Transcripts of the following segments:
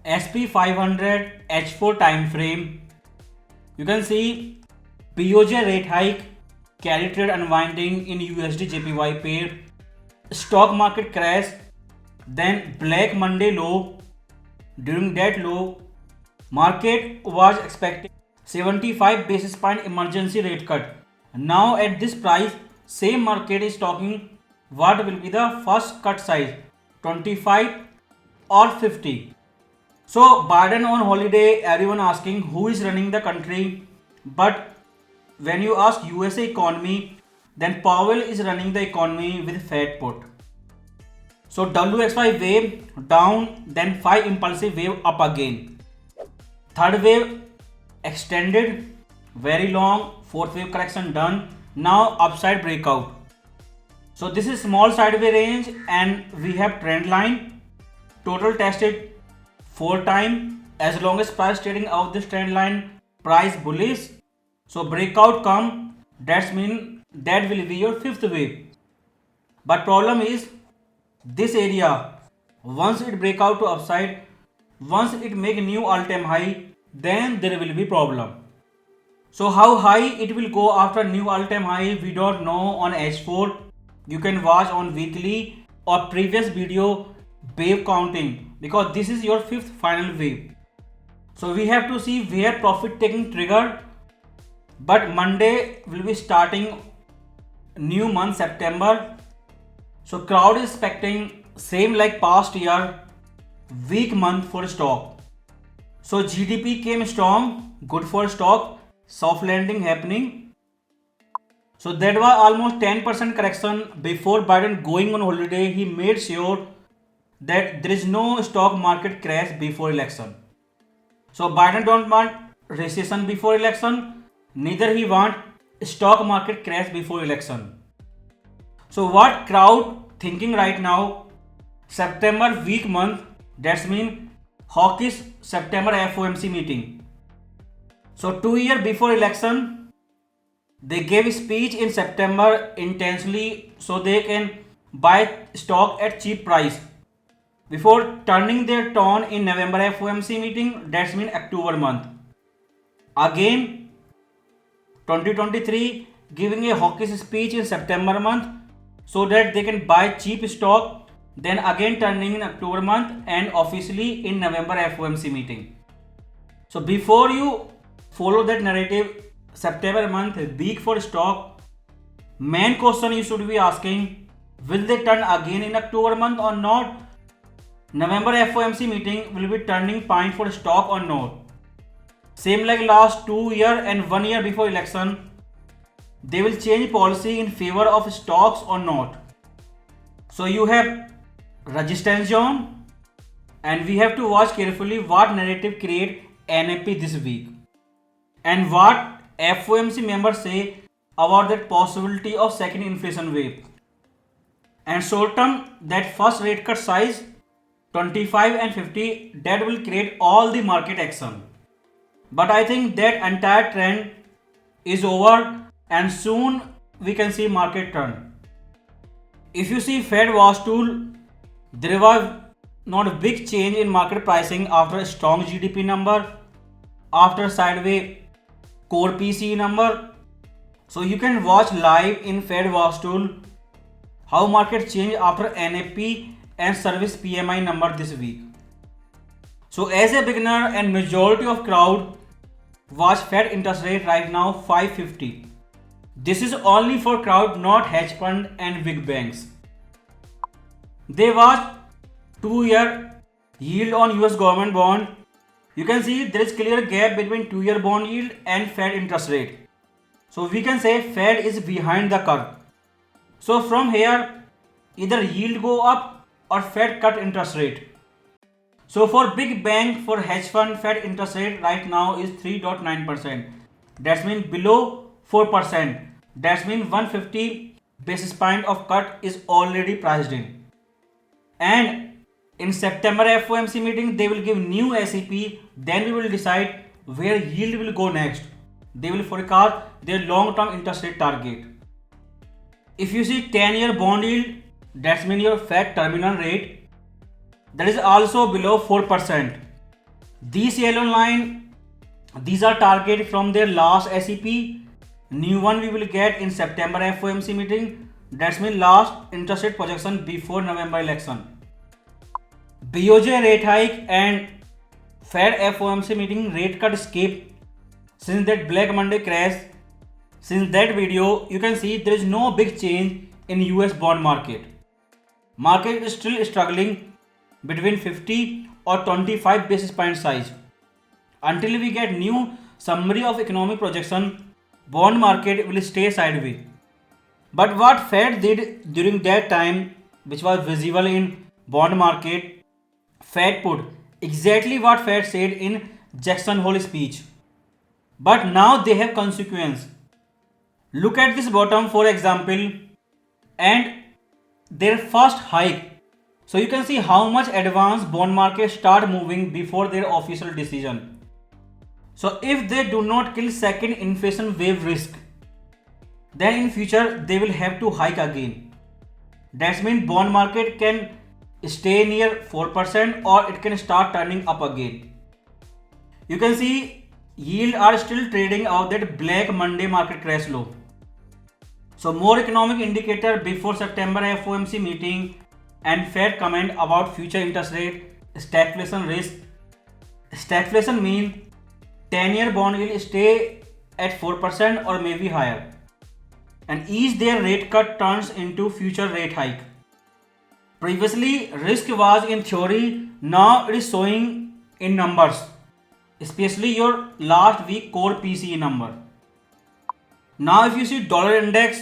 SP 500 H4 time frame. You can see BOJ rate hike, carry trade unwinding in USD JPY pair, stock market crash, then Black Monday low. During that low, market was expecting 75 basis point emergency rate cut. Now at this price, same market is talking what will be the first cut size, 25 or 50. So Biden on holiday, everyone asking who is running the country. But when you ask USA economy, then Powell is running the economy with Fed put. So WXY wave down, then 5 impulsive wave up again. Third wave extended, very long. Fourth wave correction done. Now upside breakout. So this is small sideway range and we have trend line. Total tested 4 times. As long as price trading out this trend line, price bullish. So breakout come, that's mean that will be your fifth wave. But problem is this area, once it break out to upside, once it make new all-time high, then there will be problem. So how high it will go after new all-time high, we don't know on H4. You can watch on weekly or previous video wave counting, because this is your fifth final wave. So we have to see where profit taking triggered. But Monday will be starting new month September. So crowd is expecting same like past year, weak month for stock. So GDP came strong, good for stock, soft landing happening. So that was almost 10% correction before Biden going on holiday. He made sure that there is no stock market crash before election. So Biden don't want recession before election, neither he want stock market crash before election. So what crowd thinking right now? September weak month, that's mean hawkish September FOMC meeting. So 2 years before election, they gave speech in September intentionally so they can buy stock at cheap price. Before turning their tone in November FOMC meeting, that's mean October month. Again, 2023 giving a hawkish speech in September month so that they can buy cheap stock, then again turning in October month and officially in November FOMC meeting. So before you follow that narrative, September month weak for stock, main question you should be asking, will they turn again in October month or not? November FOMC meeting will be turning point for stock or not? Same like last 2 years and 1 year before election, they will change policy in favor of stocks or not. So you have resistance zone and we have to watch carefully what narrative create NFP this week and what FOMC members say about that possibility of second inflation wave. And short term, that first rate cut size 25 and 50, that will create all the market action. But I think that entire trend is over and soon we can see market turn. If you see Fed watch tool, there was not a big change in market pricing after a strong GDP number, after sideways core PCE number. So you can watch live in Fed watch tool how market change after NFP and service PMI number this week. So as a beginner and majority of crowd watch Fed interest rate right now 550. This is only for crowd, not hedge fund and big banks. They watch 2-year yield on US government bond. You can see there is clear gap between 2-year bond yield and Fed interest rate. So we can say Fed is behind the curve. So from here either yield go up or Fed cut interest rate. So for big bank, for hedge fund, Fed interest rate right now is 3.9%. That means below 4%. That means 150 basis point of cut is already priced in. And in September FOMC meeting, they will give new SEP. Then we will decide where yield will go next. They will forecast their long-term interest rate target. If you see 10-year bond yield, that means your Fed terminal rate, that is also below 4%. These yellow line, these are target from their last SEP. New one we will get in September FOMC meeting. That's mean last interest rate projection before November election. BOJ rate hike and Fed FOMC meeting rate cut skip. Since that Black Monday crash, since that video, you can see there is no big change in US bond market. Market is still struggling between 50 or 25 basis point size. Until we get new summary of economic projection, bond market will stay sideways. But what Fed did during that time, which was visible in bond market, Fed put exactly what Fed said in Jackson Hole speech. But now they have consequence. Look at this bottom for example and their first hike. So you can see how much advance bond market start moving before their official decision. So if they do not kill second inflation wave risk, then in future they will have to hike again. That means bond market can stay near 4% or it can start turning up again. You can see yield are still trading out that Black Monday market crash low. So more economic indicator before September FOMC meeting and Fed comment about future interest rate, stagflation risk. Stagflation means 10-year bond will stay at 4% or maybe higher. And each their rate cut turns into future rate hike. Previously risk was in theory, now it is showing in numbers, especially your last week core PCE number. Now if you see dollar index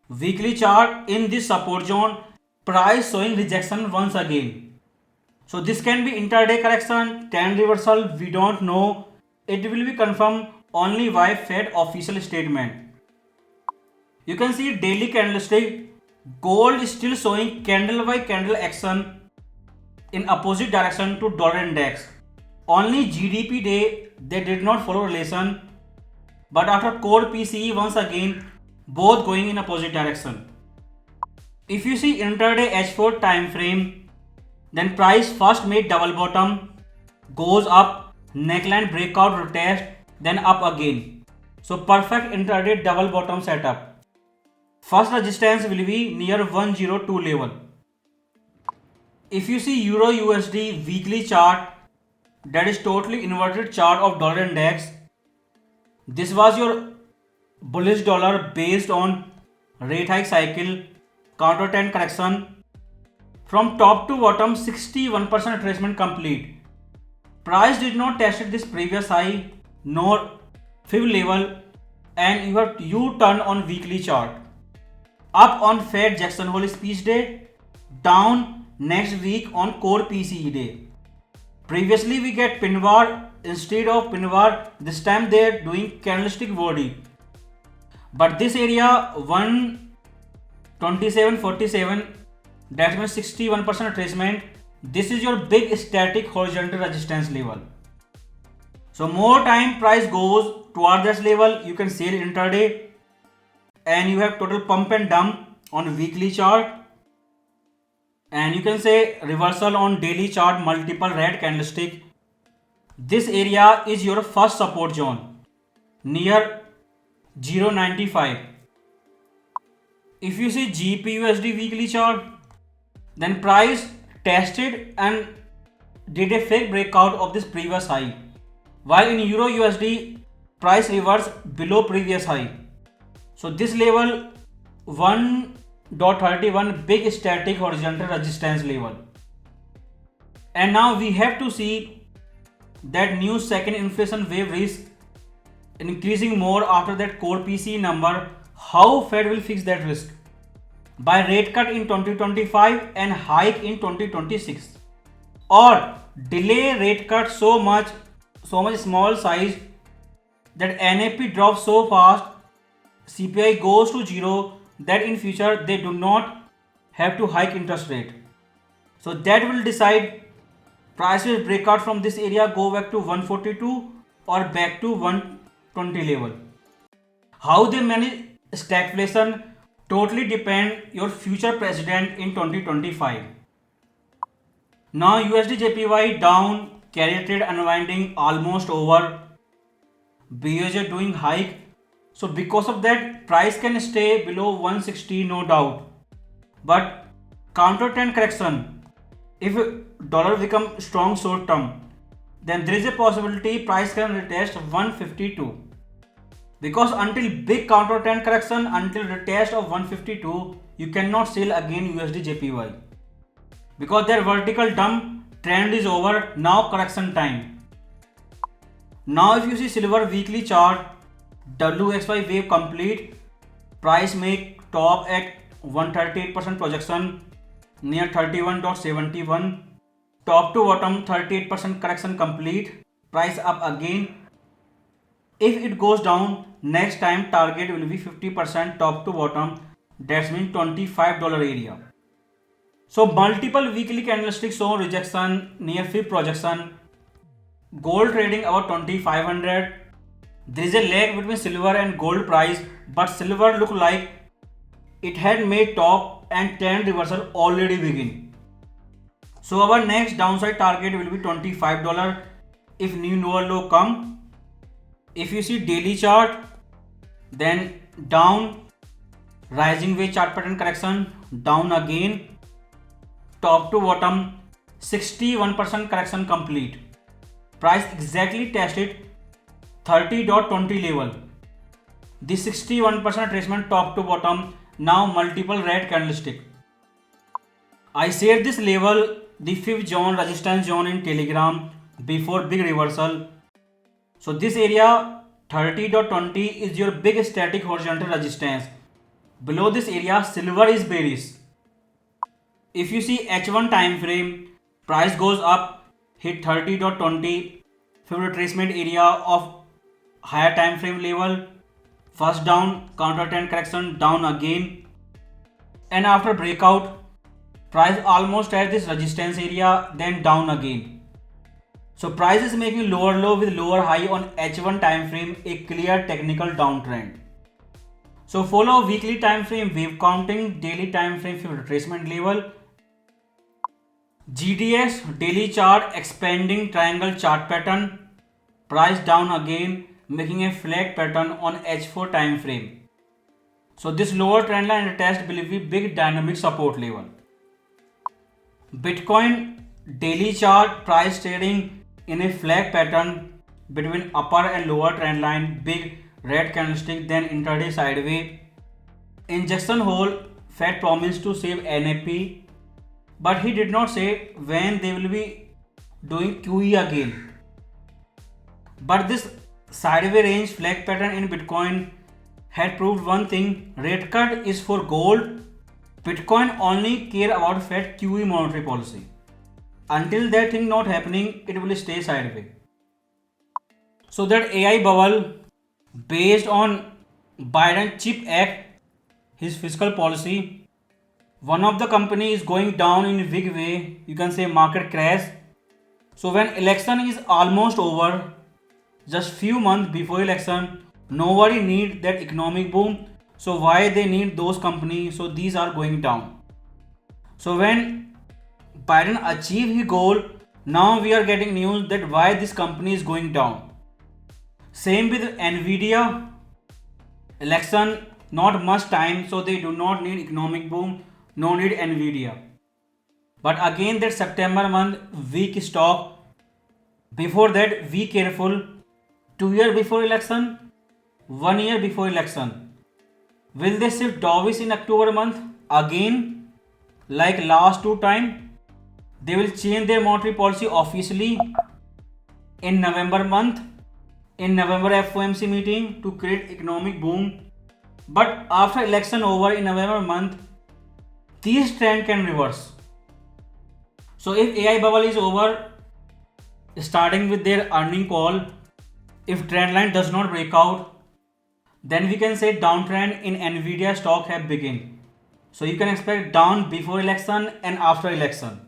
weekly chart in this support zone, price showing rejection once again. So this can be intraday correction, trend reversal, we don't know. It will be confirmed only by Fed official statement. You can see daily candlestick, gold is still showing candle by candle action in opposite direction to dollar index. Only GDP day they did not follow relation, but after core PCE once again both going in opposite direction. If you see intraday H4 time frame, then price first made double bottom, goes up, neckline breakout retest, then up again. So perfect intraday double bottom setup. First resistance will be near 102 level. If you see Euro USD weekly chart, that is totally inverted chart of dollar index. This was your bullish dollar based on rate hike cycle, counter trend correction. From top to bottom 61% retracement complete. Price did not test this previous high nor fib level and you have U-turn on weekly chart. Up on Fed Jackson Hole speech day, down next week on core PCE day. Previously we get pin bar, instead of pin bar this time they are doing candlestick body. But this area 127.47, that means 61% retracement. This is your big static horizontal resistance level. So more time price goes toward this level, you can sell intraday and you have total pump and dump on weekly chart. And you can say reversal on daily chart, multiple red candlestick. This area is your first support zone near 0.95. If you see GBP/USD weekly chart, then price tested and did a fake breakout of this previous high, while in Euro USD price reversed below previous high. So this level 1.31 big static horizontal resistance level. And now we have to see that new second inflation wave risk increasing more after that core PCE number. How Fed will fix that risk? By rate cut in 2025 and hike in 2026, or delay rate cut so much small size that NAP drops so fast, CPI goes to zero, that in future they do not have to hike interest rate. So that will decide price will break out from this area, go back to 142 or back to 120 level. How they manage stagflation totally depend your future president in 2025. Now USD JPY down, carry trade unwinding almost over, BOJ doing hike. So because of that, price can stay below 160, no doubt. But counter trend correction, if dollar become strong short term, then there is a possibility price can retest 152. Because until big counter trend correction, until retest of 152, you cannot sell again USD JPY. Because their vertical dump trend is over, now correction time. Now if you see silver weekly chart, WXY wave complete, price make top at 138% projection near 31.71, top to bottom 38% correction complete, price up again. If it goes down, next time target will be 50% top to bottom, that means $25 area. So multiple weekly candlesticks show rejection near fib projection, gold trading about 2500. There is a lag between silver and gold price, but silver look like it had made top and trend reversal already begin. So our next downside target will be $25 if new lower low come. If you see daily chart, then down, rising wave chart pattern correction, down again, top to bottom 61% correction complete. Price exactly tested 30.20 level. The 61% retracement top to bottom, now multiple red candlestick. I shared this level, the fifth zone, resistance zone in Telegram before big reversal. So this area 30.20 is your big static horizontal resistance. Below this area silver is bearish. If you see H1 time frame, price goes up, hit 30.20, fib retracement area of higher time frame level, first down, counter trend correction, down again, and after breakout, price almost at this resistance area, then down again. So price is making lower low with lower high on H1 time frame, a clear technical downtrend. So follow weekly time frame wave counting, daily time frame fib retracement level. GDX daily chart expanding triangle chart pattern, price down again, making a flag pattern on H4 time frame. So this lower trend line retest will be big dynamic support level. Bitcoin daily chart price trading in a flag pattern between upper and lower trend line, big red candlestick, then intraday sideways. Injection hole, Fed promised to save NAP, but he did not say when they will be doing QE again. But this sideways range flag pattern in Bitcoin had proved one thing: rate cut is for gold. Bitcoin only care about Fed QE monetary policy. Until that thing not happening, it will stay sideways. So that AI bubble based on Biden Chip Act, his fiscal policy, one of the company is going down in a big way. You can say market crash. So when election is almost over, just few months before election, nobody need that economic boom. So why they need those companies? So these are going down. So when Biden achieve his goal, now we are getting news that why this company is going down. Same with Nvidia. Election not much time, so they do not need economic boom, no need Nvidia. But again that September month weak stock. Before that, be careful. 2 years before election, 1 year before election. Will they shift dovish in October month again, like last two time? They will change their monetary policy officially in November month, in November FOMC meeting to create economic boom. But after election over in November month, these trend can reverse. So if AI bubble is over, starting with their earning call, if trend line does not break out, then we can say downtrend in Nvidia stock have begun. So you can expect down before election and after election.